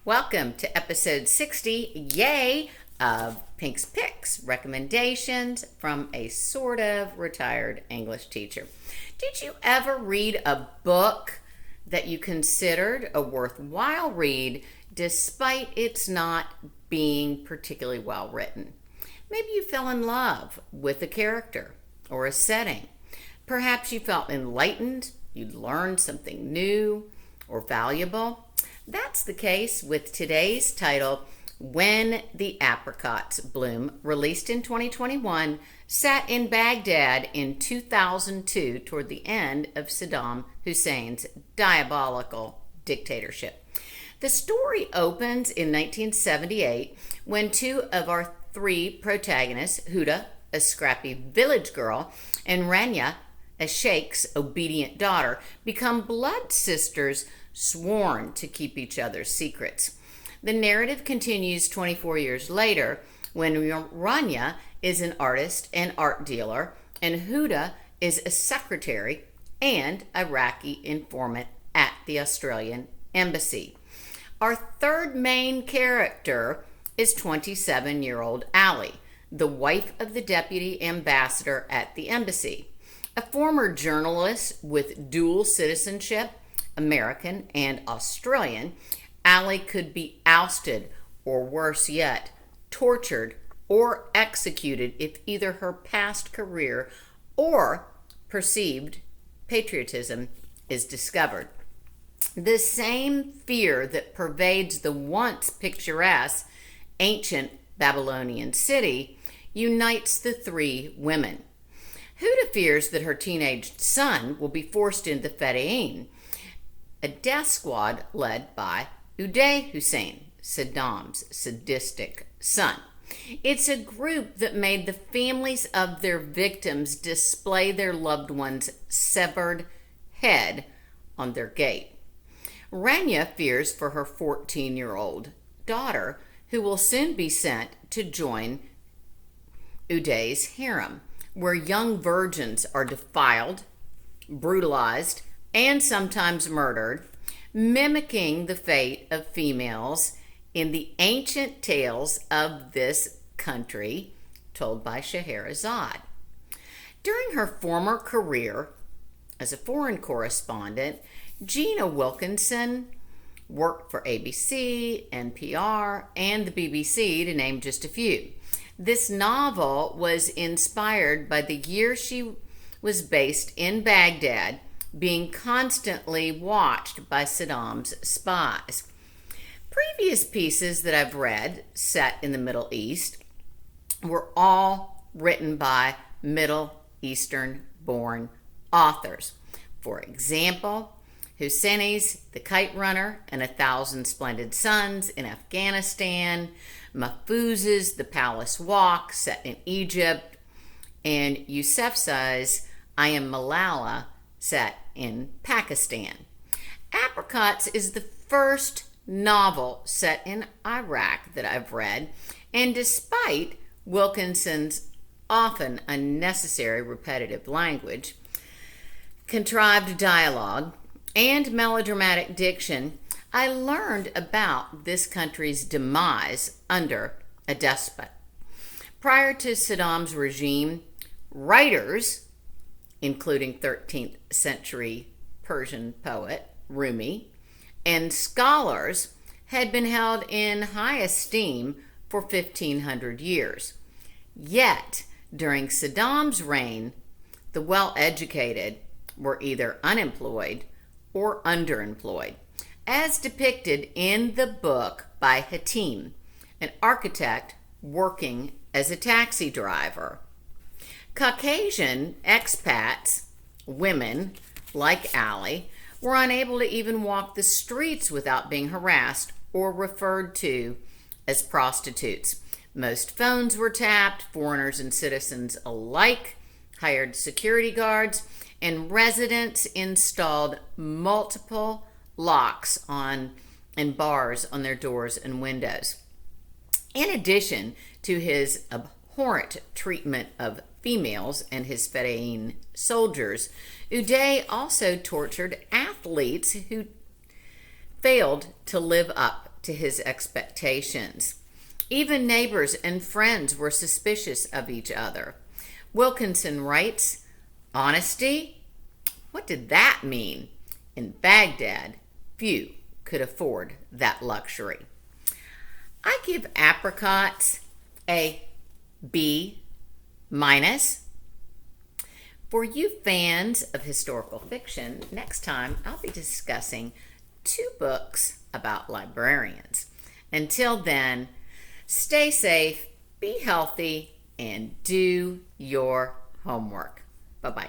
Welcome to episode 60, yay, of Pink's Picks, recommendations from a sort of retired English teacher. Did you ever read a book that you considered a worthwhile read despite its not being particularly well written? Maybe you fell in love with a character or a setting. Perhaps you felt enlightened, you learned something new or valuable. That's the case with today's title, When the Apricots Bloom, released in 2021, set in Baghdad in 2002 toward the end of Saddam Hussein's diabolical dictatorship. The story opens in 1978 when two of our three protagonists, Huda, a scrappy village girl, and Rania, a sheik's obedient daughter, become blood sisters sworn to keep each other's secrets. The narrative continues 24 years later when Rania is an artist and art dealer and Huda is a secretary and Iraqi informant at the Australian embassy. Our third main character is 27-year-old Ali, the wife of the deputy ambassador at the embassy. A former journalist with dual citizenship, American and Australian, Ali could be ousted, or worse yet, tortured or executed if either her past career or perceived patriotism is discovered. The same fear that pervades the once picturesque ancient Babylonian city unites the three women. Huda fears that her teenage son will be forced into Fedayeen, a death squad led by Huda Hussein, Saddam's sadistic son. It's a group that made the families of their victims display their loved one's severed head on their gate. Rania fears for her 14-year-old daughter, who will soon be sent to join Huda's harem, where young virgins are defiled, brutalized, and sometimes murdered, mimicking the fate of females in the ancient tales of this country told by Scheherazade. During her former career as a foreign correspondent, Gina Wilkinson worked for ABC, NPR, and the BBC, to name just a few. This novel was inspired by the year she was based in Baghdad, being constantly watched by Saddam's spies. Previous pieces that I've read set in the Middle East were all written by Middle Eastern-born authors. For example, Hosseini's The Kite Runner and 1,000 Splendid Suns in Afghanistan, Mahfouz's The Palace Walk set in Egypt, and Yousefzai's I Am Malala set in Pakistan. Apricots is the first novel set in Iraq that I've read, and despite Wilkinson's often unnecessary repetitive language, contrived dialogue, and melodramatic diction, I learned about this country's demise under a despot. Prior to Saddam's regime, writers, including 13th century Persian poet Rumi, and scholars had been held in high esteem for 1,500 years. Yet, during Saddam's reign, the well-educated were either unemployed or underemployed, as depicted in the book by Hatim, an architect working as a taxi driver. Caucasian expats, women like Ali, were unable to even walk the streets without being harassed or referred to as prostitutes. Most phones were tapped, foreigners and citizens alike hired security guards, and residents installed multiple locks on and bars on their doors and windows. In addition to his abhorrent treatment of females and his Fedayeen soldiers, Uday also tortured athletes who failed to live up to his expectations. Even neighbors and friends were suspicious of each other. Wilkinson writes, honesty? What did that mean? In Baghdad, few could afford that luxury. I give Apricots a B minus. For you fans of historical fiction, next time I'll be discussing 2 books about librarians. Until then, stay safe, be healthy, and do your homework. Bye-bye.